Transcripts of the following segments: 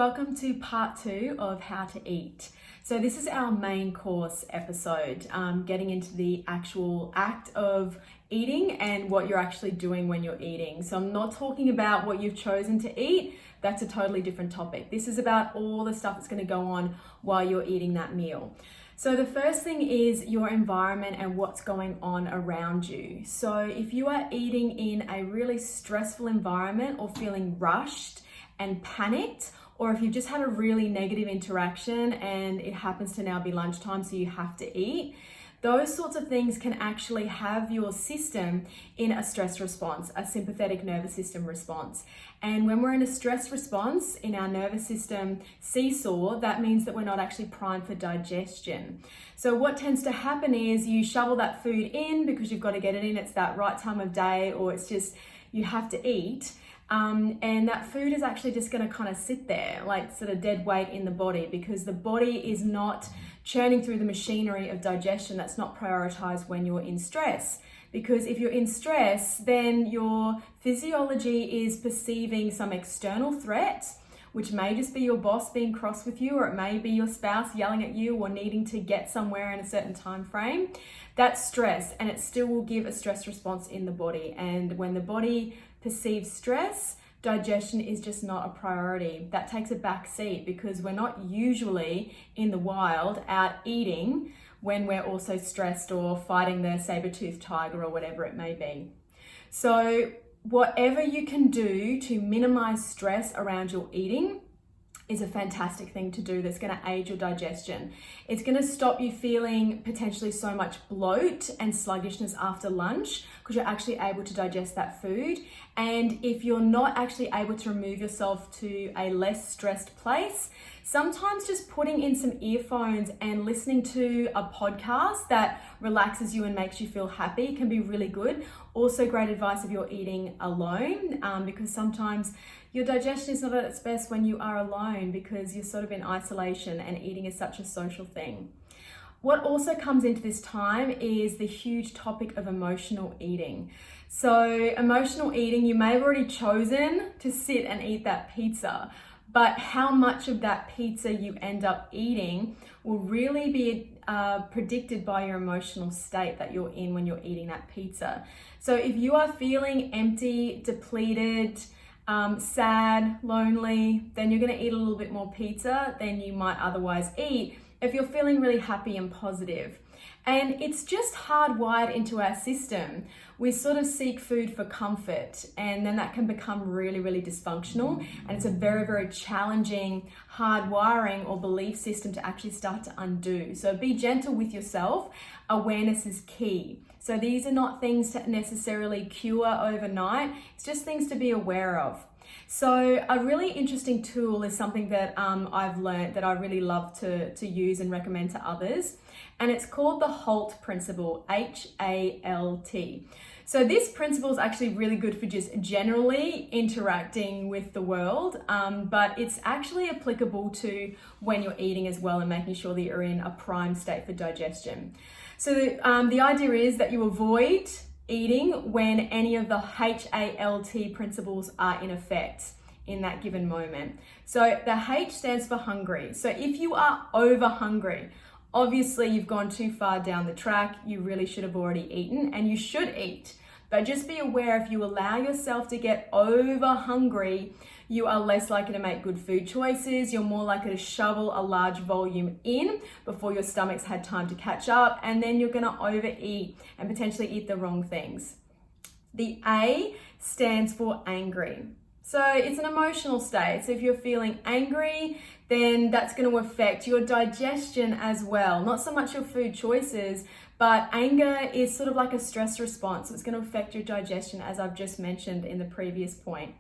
Welcome to part 2 of How to Eat. So this is our main course episode, getting into the actual act of eating and what you're actually doing when you're eating. So I'm not talking about what you've chosen to eat. That's a totally different topic. This is about all the stuff that's going to go on while you're eating that meal. So the first thing is your environment and what's going on around you. So if you are eating in a really stressful environment or feeling rushed and panicked, or if you've just had a really negative interaction and it happens to now be lunchtime, so you have to eat, those sorts of things can actually have your system in a stress response, a sympathetic nervous system response. And when we're in a stress response in our nervous system seesaw, that means that we're not actually primed for digestion. So what tends to happen is you shovel that food in because you've got to get it in, it's that right time of day, or it's just you have to eat. And that food is actually just going to kind of sit there like sort of dead weight in the body because the body is not churning through the machinery of digestion. That's not prioritized when you're in stress. Because if you're in stress, then your physiology is perceiving some external threat, which may just be your boss being cross with you, or it may be your spouse yelling at you or needing to get somewhere in a certain time frame. That's stress, and it still will give a stress response in the body. And when the body perceives stress, digestion is just not a priority. That takes a back seat because we're not usually in the wild out eating when we're also stressed or fighting the saber-toothed tiger or whatever it may be. So whatever you can do to minimize stress around your eating is a fantastic thing to do that's going to aid your digestion. It's going to stop you feeling potentially so much bloat and sluggishness after lunch because you're actually able to digest that food. And if you're not actually able to remove yourself to a less stressed place, sometimes just putting in some earphones and listening to a podcast that relaxes you and makes you feel happy can be really good. Also great advice if you're eating alone, because sometimes your digestion is not at its best when you are alone because you're sort of in isolation and eating is such a social thing. What also comes into this time is the huge topic of emotional eating. So emotional eating, you may have already chosen to sit and eat that pizza, but how much of that pizza you end up eating will really be predicted by your emotional state that you're in when you're eating that pizza. So if you are feeling empty, depleted, sad, lonely, then you're going to eat a little bit more pizza than you might otherwise eat if you're feeling really happy and positive. And it's just hardwired into our system. We sort of seek food for comfort, and then that can become really, really dysfunctional. And it's a very, very challenging hardwiring or belief system to actually start to undo. So be gentle with yourself. Awareness is key. So these are not things to necessarily cure overnight. It's just things to be aware of. So a really interesting tool is something that I've learned that I really love to use and recommend to others. And it's called the HALT principle, H-A-L-T. So this principle is actually really good for just generally interacting with the world, but it's actually applicable to when you're eating as well and making sure that you're in a prime state for digestion. So the idea is that you avoid eating when any of the HALT principles are in effect in that given moment. So the H stands for hungry. So if you are over hungry, obviously you've gone too far down the track, you really should have already eaten, and you should eat. But just be aware, if you allow yourself to get over hungry, you are less likely to make good food choices. You're more likely to shovel a large volume in before your stomach's had time to catch up, and then you're gonna overeat and potentially eat the wrong things. The A stands for angry. So it's an emotional state. So if you're feeling angry, then that's going to affect your digestion as well. Not so much your food choices, but anger is sort of like a stress response. So it's going to affect your digestion, as I've just mentioned in the previous point.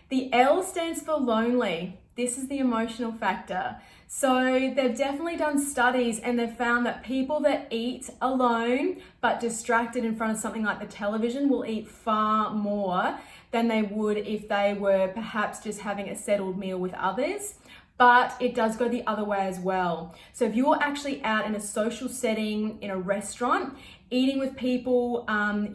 The L stands for lonely. This is the emotional factor. So they've definitely done studies and they've found that people that eat alone but distracted in front of something like the television will eat far more than they would if they were perhaps just having a settled meal with others. but it does go the other way as well. So if you're actually out in a social setting, in a restaurant, eating with people,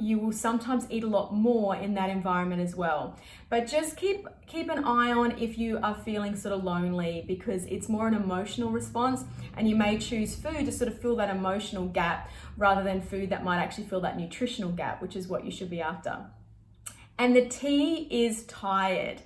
you will sometimes eat a lot more in that environment as well. But just keep an eye on if you are feeling sort of lonely, because it's more an emotional response, and you may choose food to sort of fill that emotional gap rather than food that might actually fill that nutritional gap, which is what you should be after. And the T is tired.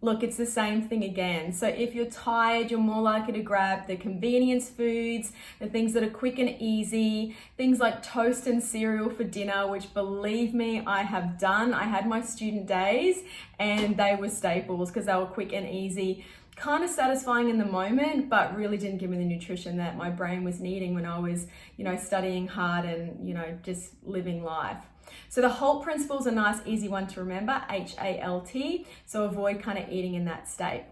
Look, it's the same thing again. So if you're tired, you're more likely to grab the convenience foods, the things that are quick and easy, things like toast and cereal for dinner, which, believe me, I have done. I had my student days and they were staples because they were quick and easy, kind of satisfying in the moment, but really didn't give me the nutrition that my brain was needing when I was, studying hard and, just living life. So the HALT principle is a nice, easy one to remember, HALT. So avoid kind of eating in that state.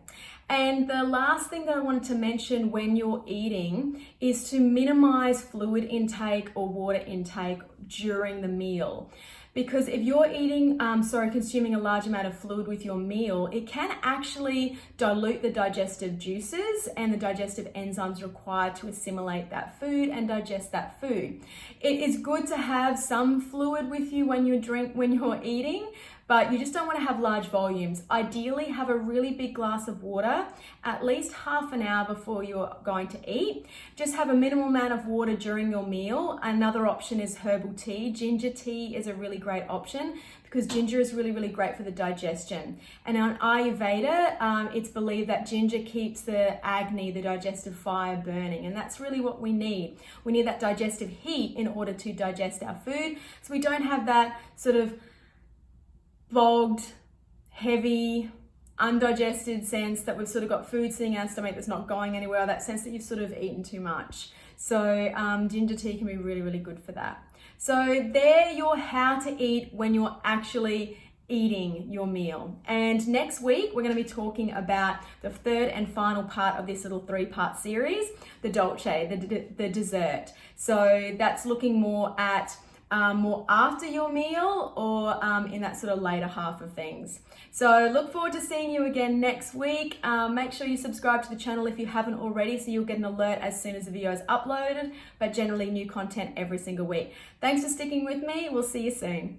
And the last thing that I wanted to mention when you're eating is to minimize fluid intake or water intake during the meal. Because if you're consuming a large amount of fluid with your meal, it can actually dilute the digestive juices and the digestive enzymes required to assimilate that food and digest that food. It is good to have some fluid with you when you're eating, but you just don't want to have large volumes. Ideally, have a really big glass of water at least half an hour before you're going to eat. Just have a minimal amount of water during your meal. Another option is herbal tea. Ginger tea is a really great option because ginger is really, really great for the digestion. And on Ayurveda, it's believed that ginger keeps the Agni, the digestive fire, burning. And that's really what we need. We need that digestive heat in order to digest our food, so we don't have that sort of bogged, heavy, undigested sense that we've sort of got food sitting in our stomach that's not going anywhere, that sense that you've sort of eaten too much. So ginger tea can be really, really good for that. So there your how to eat when you're actually eating your meal. And next week, we're going to be talking about the third and final part of this little 3-part series, the dolce, the dessert. So that's looking more at more after your meal or in that sort of later half of things. So look forward to seeing you again next week. Make sure you subscribe to the channel if you haven't already, so you'll get an alert as soon as the video is uploaded, but generally new content every single week. Thanks for sticking with me. We'll see you soon.